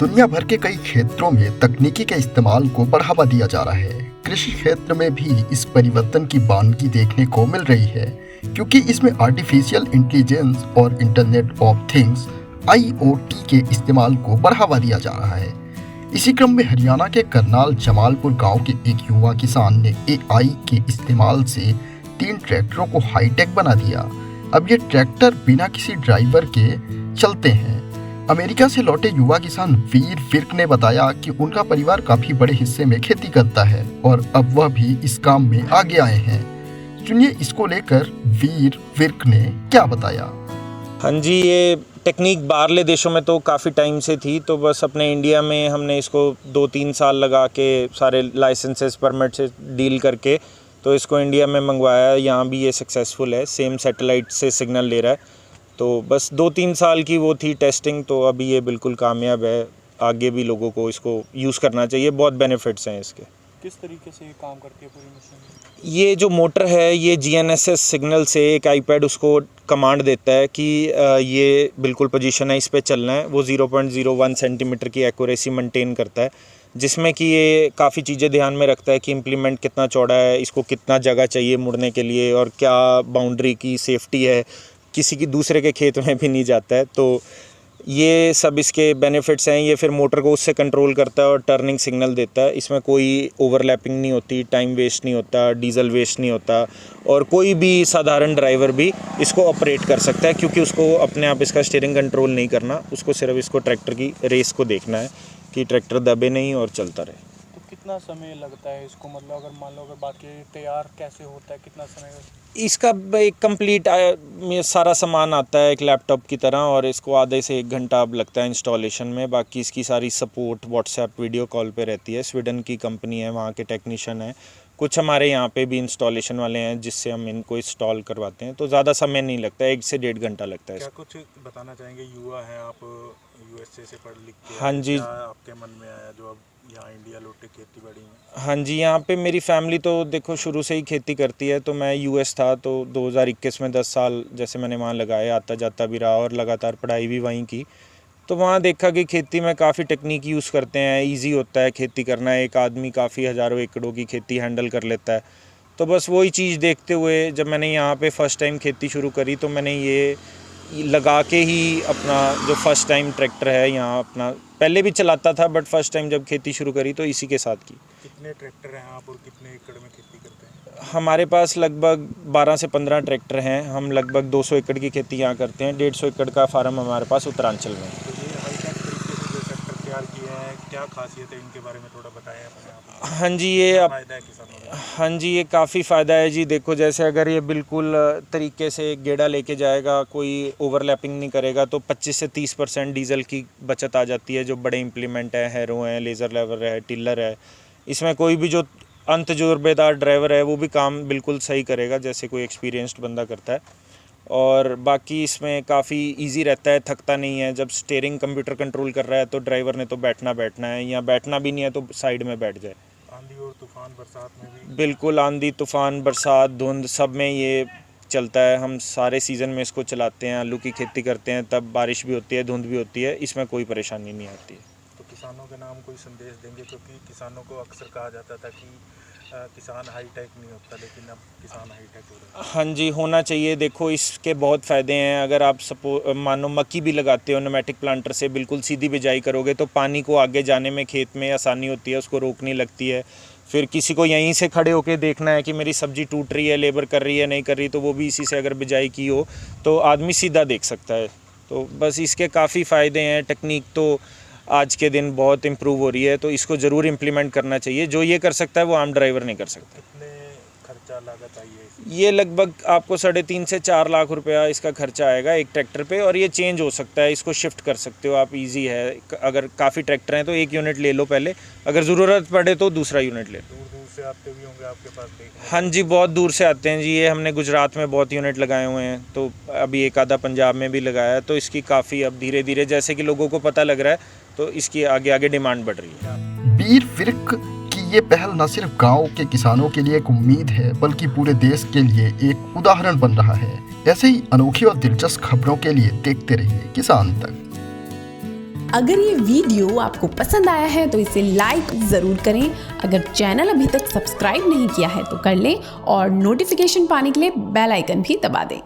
दुनिया भर के कई क्षेत्रों में तकनीकी के इस्तेमाल को बढ़ावा दिया जा रहा है। कृषि क्षेत्र में भी इस परिवर्तन की बानगी देखने को मिल रही है, क्योंकि इसमें आर्टिफिशियल इंटेलिजेंस और इंटरनेट ऑफ थिंग्स (IoT) के इस्तेमाल को बढ़ावा दिया जा रहा है। इसी क्रम में हरियाणा के करनाल जमालपुर गांव के एक युवा किसान ने AI के इस्तेमाल से 3 ट्रैक्टरों को हाईटेक बना दिया। अब ये ट्रैक्टर बिना किसी ड्राइवर के चलते हैं। अमेरिका से लौटे युवा किसान वीर विर्क ने बताया कि उनका परिवार काफी बड़े हिस्से में खेती करता है और अब वह भी इस काम में आगे आए हैं। सुनिए इसको लेकर वीर विर्क ने क्या बताया। हाँ जी, ये टेक्निक बाहरले देशों में तो काफ़ी टाइम से थी, तो बस अपने इंडिया में हमने इसको 2-3 साल लगा के सारे लाइसेंसेस परमिट से डील करके तो इसको इंडिया में मंगवाया। यहाँ भी ये सक्सेसफुल है, सेम सैटेलाइट से सिग्नल ले रहा है। तो बस 2-3 साल की वो थी टेस्टिंग, तो अभी ये बिल्कुल कामयाब है। आगे भी लोगों को इसको यूज़ करना चाहिए, बहुत बेनिफिट्स हैं इसके। किस तरीके से ये काम करती है पूरी मशीन? ये जो मोटर है ये GNSS सिग्नल से एक आईपैड उसको कमांड देता है कि ये बिल्कुल पोजीशन है, इस पे चलना है। वो 0.01 सेंटीमीटर की एक्यूरेसी मेंटेन करता है, जिसमें कि ये काफ़ी चीज़ें ध्यान में रखता है कि इम्प्लीमेंट कितना चौड़ा है, इसको कितना जगह चाहिए मुड़ने के लिए और क्या बाउंड्री की सेफ्टी है, किसी की दूसरे के खेत में भी नहीं जाता है। तो ये सब इसके बेनिफिट्स हैं। ये फिर मोटर को उससे कंट्रोल करता है और टर्निंग सिग्नल देता है। इसमें कोई ओवरलैपिंग नहीं होती, टाइम वेस्ट नहीं होता, डीजल वेस्ट नहीं होता और कोई भी साधारण ड्राइवर भी इसको ऑपरेट कर सकता है, क्योंकि उसको अपने आप इसका स्टीयरिंग कंट्रोल नहीं करना, उसको सिर्फ इसको ट्रैक्टर की रेस को देखना है कि ट्रैक्टर दबे नहीं और चलता रहे। तो कितना समय लगता है इसको, मतलब अगर मान लो अगर बात करें तैयार कैसे होता है, कितना समय? इसका एक कंप्लीट सारा सामान आता है एक लैपटॉप की तरह, और इसको आधे से 1 घंटा अब लगता है इंस्टॉलेशन में। बाकी इसकी सारी सपोर्ट व्हाट्सएप वीडियो कॉल पे रहती है। स्वीडन की कंपनी है, वहाँ के टेक्नीशियन हैं। कुछ हमारे यहाँ पे भी इंस्टॉलेशन वाले हैं जिससे हम इनको इंस्टॉल करवाते हैं। तो ज़्यादा समय नहीं लगता है, 1 से 1.5 घंटा लगता है। क्या कुछ बताना चाहेंगे? युवा हैं आप, USA से पढ़ लिख के, हाँ जी, क्या आपके मन में आया जो अब यहाँ इंडिया लौटे खेती बाड़ी में? हाँ जी, यहाँ पे मेरी फैमिली तो देखो शुरू से ही खेती करती है। तो मैं US था, तो 2021 में 10 साल जैसे मैंने वहाँ लगाए, आता जाता भी रहा और लगातार पढ़ाई भी वहीं की। तो वहाँ देखा कि खेती में काफ़ी टेक्निक यूज़ करते हैं, इजी होता है खेती करना। एक आदमी काफ़ी हज़ारों एकड़ों की खेती हैंडल कर लेता है। तो बस वही चीज़ देखते हुए जब मैंने यहाँ पे फ़र्स्ट टाइम खेती शुरू करी, तो मैंने ये लगा के ही अपना जो फ़र्स्ट टाइम ट्रैक्टर है यहाँ अपना, पहले भी चलाता था बट फ़र्स्ट टाइम जब खेती शुरू करी तो इसी के साथ की। कितने ट्रैक्टर हैं आप और कितने एकड़ में खेती करते हैं? हमारे पास लगभग 12 से 15 ट्रैक्टर हैं। हम लगभग 200 एकड़ की खेती यहाँ करते हैं। 150 एकड़ का फार्म हमारे पास उत्तरांचल में। तो ये हाईटेक तरीके से जो ट्रैक्टर तैयार किए हैं, क्या खासियत है इनके बारे में थोड़ा बताएं अपने आप? हाँ जी, ये फायदा है किसानों को? हाँ जी, ये काफ़ी फ़ायदा है जी। देखो जैसे अगर ये बिल्कुल तरीके से गेड़ा लेके जाएगा, कोई ओवरलैपिंग नहीं करेगा, तो 25 से 30% डीजल की बचत आ जाती है। जो बड़े इम्प्लीमेंट है, हैरो हैं, लेज़र लेवर है, टिलर है, इसमें कोई भी जो तजुर्बेदार ड्राइवर है वो भी काम बिल्कुल सही करेगा जैसे कोई एक्सपीरियंस्ड बंदा करता है। और बाकी इसमें काफ़ी इजी रहता है, थकता नहीं है। जब स्टीयरिंग कंप्यूटर कंट्रोल कर रहा है तो ड्राइवर ने तो बैठना है, या बैठना भी नहीं है तो साइड में बैठ जाए। आंधी और तूफान बरसात में भी? बिल्कुल, आंधी तूफान बरसात धुंध सब में ये चलता है। हम सारे सीज़न में इसको चलाते हैं। आलू की खेती करते हैं तब बारिश भी होती है, धुंध भी होती है, इसमें कोई परेशानी नहीं आती है। तो किसानों के नाम कोई संदेश देंगे? क्योंकि किसानों को अक्सर कहा जाता था कि किसान हाईटेक नहीं होता, लेकिन अब किसान हाईटेक हो रहा है। हाँ जी, होना चाहिए। देखो इसके बहुत फ़ायदे हैं। अगर आप मानो मक्की भी लगाते हो, न्यूमेटिक प्लांटर से बिल्कुल सीधी बिजाई करोगे तो पानी को आगे जाने में खेत में आसानी होती है, उसको रोकनी लगती है। फिर किसी को यहीं से खड़े होकर देखना है कि मेरी सब्ज़ी टूट रही है, लेबर कर रही है नहीं कर रही, तो वो भी इसी से अगर बिजाई की हो तो आदमी सीधा देख सकता है। तो बस इसके काफ़ी फ़ायदे हैं। टेक्निक तो आज के दिन बहुत इम्प्रूव हो रही है, तो इसको ज़रूर इम्प्लीमेंट करना चाहिए। जो ये कर सकता है वो आम ड्राइवर नहीं कर सकता। कितने खर्चा लागत आई है? ये लगभग आपको 3.5 से 4 लाख रुपया इसका खर्चा आएगा एक ट्रैक्टर पे, और ये चेंज हो सकता है, इसको शिफ्ट कर सकते हो आप, इजी है। अगर काफ़ी ट्रैक्टर हैं तो एक यूनिट ले लो पहले, अगर ज़रूरत पड़े तो दूसरा यूनिट ले लो। दूर दूर से आते भी होंगे आपके पास देखने? हाँ जी, बहुत दूर से आते हैं जी। ये हमने गुजरात में बहुत यूनिट लगाए हुए हैं, तो अभी एक आधा पंजाब में भी लगाया है। तो इसकी काफ़ी अब धीरे धीरे जैसे कि लोगों को पता लग रहा है तो इसकी आगे आगे डिमांड बढ़ रही है। वीर विर्क की ये पहल न सिर्फ गांव के किसानों के लिए एक उम्मीद है, बल्कि पूरे देश के लिए एक उदाहरण बन रहा है। ऐसे ही अनोखी और दिलचस्प खबरों के लिए देखते रहिए किसान तक। अगर ये वीडियो आपको पसंद आया है तो इसे लाइक ज़रूर करें। अगर चैनल अभी तक सब्सक्राइब नहीं किया है तो कर लें और नोटिफिकेशन पाने के लिए बेल आइकन भी दबा दें।